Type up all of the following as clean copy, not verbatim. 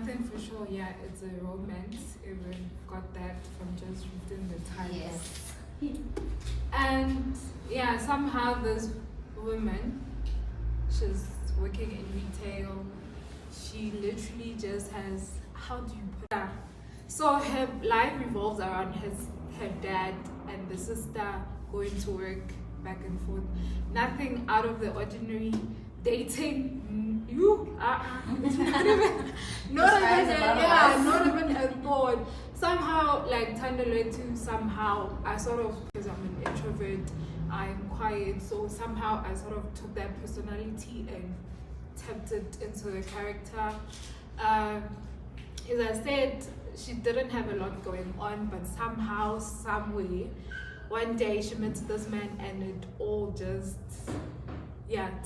one thing for sure, yeah, it's a romance. Even got that from just reading the title. Yes. And yeah, somehow this woman, she's working in retail. She literally just has, how do you put that? So her life revolves around her dad and the sister going to work back and forth. Nothing out of the ordinary. Dating, not even a thought. Somehow, like Tandaletu, somehow I sort of, because I'm an introvert, I'm quiet, so somehow I sort of took that personality and tapped it into the character. As I said, she didn't have a lot going on, but somehow, some way, one day she met this man and it all just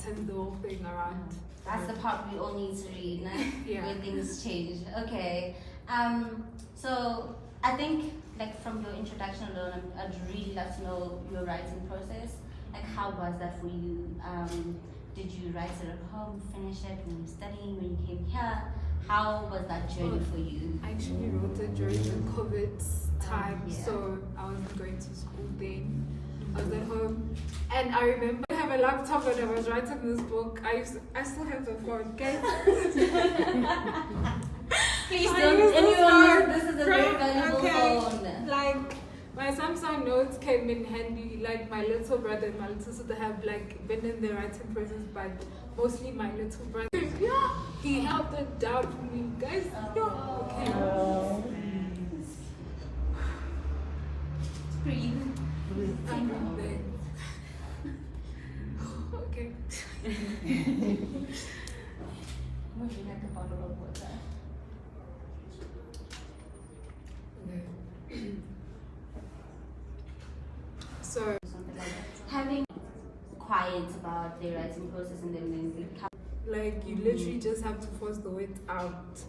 turns the whole thing around. That's the part we all need to read, no? Yeah. Where things change. Okay. So I think, like, from your introduction alone, I'd really love to know your writing process. Like, how was that for you? Did you write it at home, finish it when you were studying, when you came here? How was that journey for you? I actually wrote it during the COVID time, so I wasn't going to school then. I was at home, and I remember I have a laptop when I was writing this book. I still have the phone, okay? Please don't anyone. This is a very valuable phone. Like, my Samsung Notes came in handy. Like, my little brother and my little sister have like been in the writing process, but mostly my little brother. Yeah, he held it down for me, guys. Okay. Breathe. I'm breathing. Okay. Would you like a bottle of water? So, having quiet about their writing process and then become like, you literally just have to force the words out.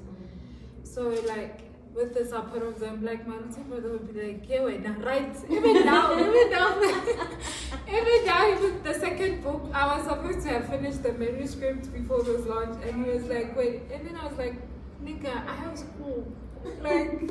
So, like, with the support of them, like, my little brother would be like, yeah, wait, now, right? Even now, even the second book, I was supposed to have finished the manuscript before this launch, and he was like, wait, and then I was like, nigga, I have school. Like,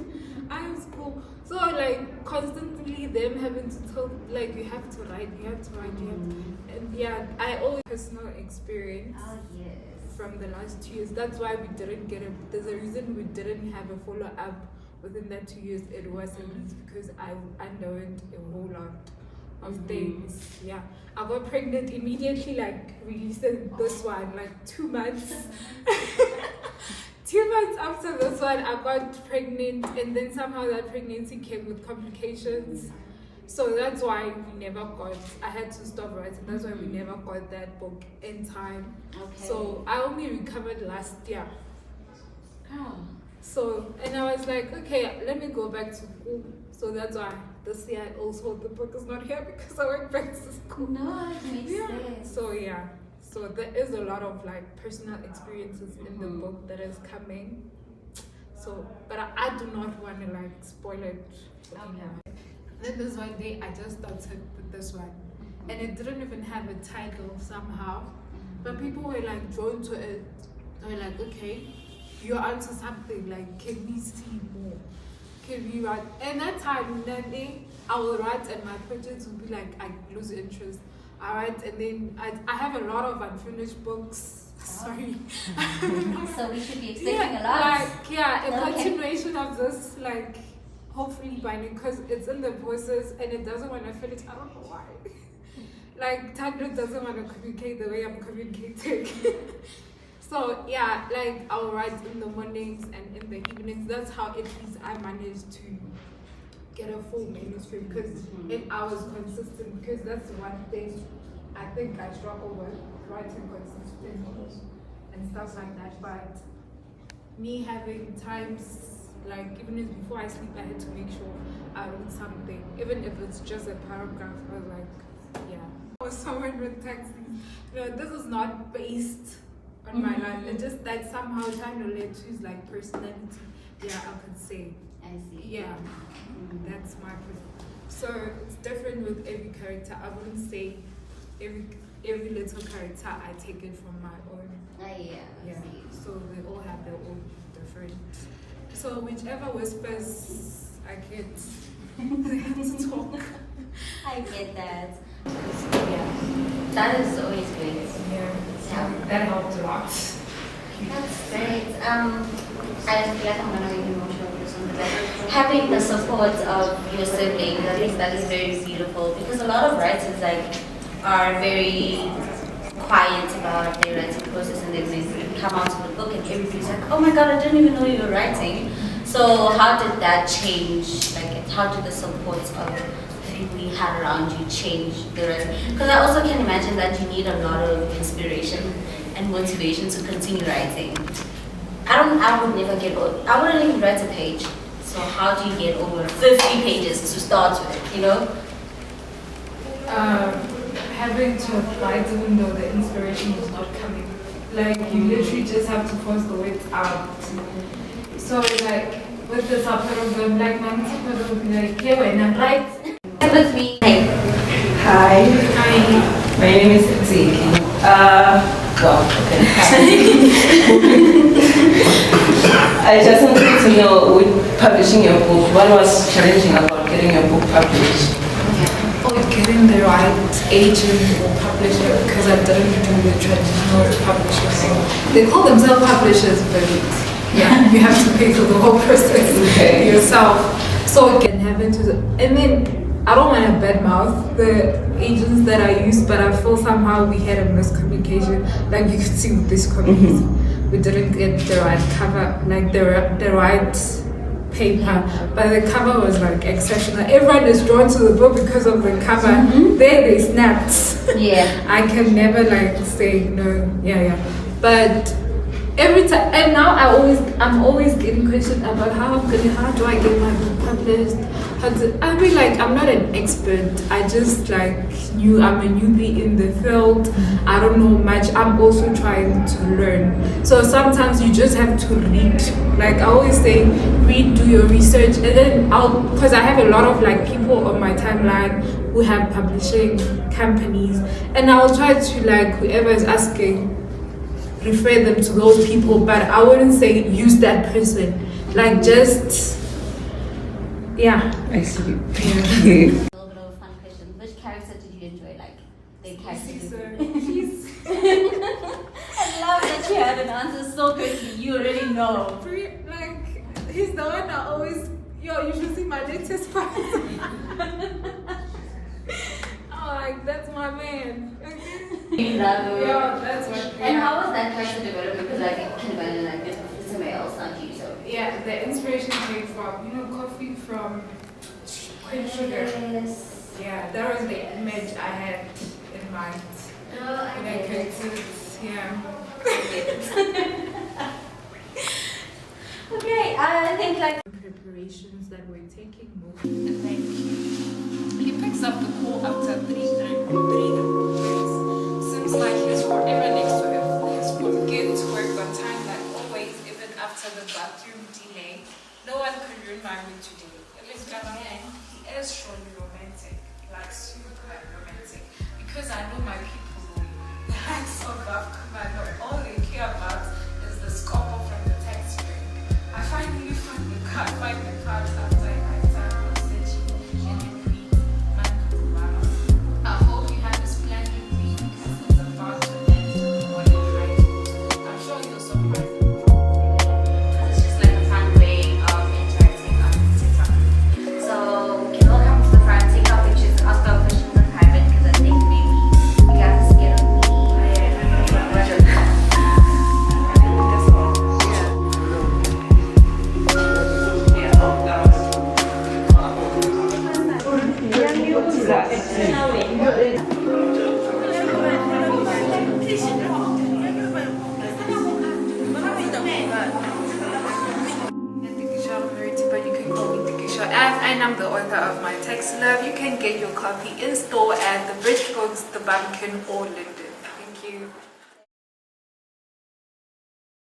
I have school. So, like, constantly them having to tell, like, you have to write, you have to write, you have to. And yeah, I always personal experience. oh yes From the last 2 years. That's why we didn't get it. There's a reason we didn't have a follow-up within that 2 years. It was because I underwent a whole lot of things. Yeah. I got pregnant immediately, like, releasing this one, like 2 months. 2 months after this one, I got pregnant, and then somehow that pregnancy came with complications. So that's why we never got, I had to stop writing. That's why we never got that book in time. Okay. So I only recovered last year. Oh. So, and I was like, okay, let me go back to school. So that's why this year also the book is not here, because I went back to school. No, it makes sense. So yeah. So there is a lot of like personal experiences in the book that is coming. So, but I do not want to like spoil it for anyone. Then this one day I just started with this one, and it didn't even have a title somehow, but people were like drawn to it. They were like, okay, you're onto something, like, can we see more? Can we write? And that time, that day, I will write and my projects will be like, I lose interest. I write, and then I have a lot of unfinished books. Sorry. So we should be expecting a lot. Like, a continuation of this, like, hopefully by now, because it's in the process and it doesn't want to finish. I don't know why. Like, Tandra doesn't want to communicate the way I'm communicating. So yeah, like, I'll write in the mornings and in the evenings. That's how at least I managed to get a full manuscript, because if I was consistent, because that's one thing I think I struggle with, writing consistently and stuff like that. But me having times, like, even before I sleep, I had to make sure I wrote something, even if it's just a paragraph. I was like, yeah. Or someone would text me, this is not based on my life. It's just that somehow trying to let choose like personality. Yeah, I could say. I see. Yeah, that's my perspective. So it's different with every character. I wouldn't say every little character I take it from my own. Yeah. Yeah. So they all have their own different. So whichever whispers I get, they have to talk. I get that. Yeah. That is always great. Yeah, that helped a lot. That's great. I feel like I'm gonna be emotional with this one, but like, having the support of your siblings, I think that is very beautiful because a lot of writers like are very quiet about their writing process and then they come out with a book and everybody's like, oh my god, I didn't even know you were writing. So how did that change? Like, how did the support of the people you had around you change the writing? Because I also can imagine that you need a lot of inspiration and motivation to continue writing. I would never get over, I wouldn't even write a page. So how do you get over 50 pages to start with, you know? Having to apply even though the inspiration was not coming. Like you literally just have to force the words out. So like with the support of them, like my support would be like, yeah, when I'm right. With me. Hi. Hi. My name is Ziki. Okay. I just wanted to know, with publishing your book, what was challenging about getting your book published? Getting the right agent or publisher, because I didn't do the traditional publishing thing. They call themselves publishers, but yeah, you have to pay for the whole process yourself. So again, having to, and then I don't want to badmouth the agents that I use, but I feel somehow we had a miscommunication. Like you could see with this copy, we didn't get the right cover, like the right paper, but the cover was like exceptional. Everyone is drawn to the book because of the cover. There they snapped. Yeah. I can never like say no. But every time, and now I'm always getting questioned about how do I get my book published? I mean, like, I'm not an expert. I just like I'm a newbie in the field. I don't know much. I'm also trying to learn. So sometimes you just have to read. Like I always say, read, do your research, and then because I have a lot of like people on my timeline who have publishing companies, and I'll try to like whoever is asking, refer them to those people, but I wouldn't say use that person. Like just I see. A little bit of a fun question. Which character did you enjoy? Like, the character? I love that you had an answer so quickly. You already know. Like, he's the one that always, you should see my latest post. Like, that's my man. You love him. Yeah, that's what. And how was that character development? Because I can imagine like it's somebody else, not you. So yeah, the inspiration came from coffee from Queen Sugar. yes. Yeah, that was the image I had in mind. Oh, I When I get it. created, yeah. Okay, I think like Preparations that we're taking most. He picks up the call after three minutes. Seems like he's forever next to him. He's forget to work on time like always, even after the bathroom delay. No one could ruin my mood today. He is surely romantic, like super romantic. Because I know my people, the likes of Afghan, all they care about is the score from the text string. I finally find the card after I time of searching and then read man. I hope you had a splendid week because it's about to end on a high note. I'm sure you're surprised. it's just like a fun way of interacting on TikTok. So we can all come to the front, take our pictures, ask our questions in private because I think maybe you guys are scared of me. And I'm the author of My Text Love. You can get your copy in store at the Bridge Books, the Bumpkin, or Linden. Thank you.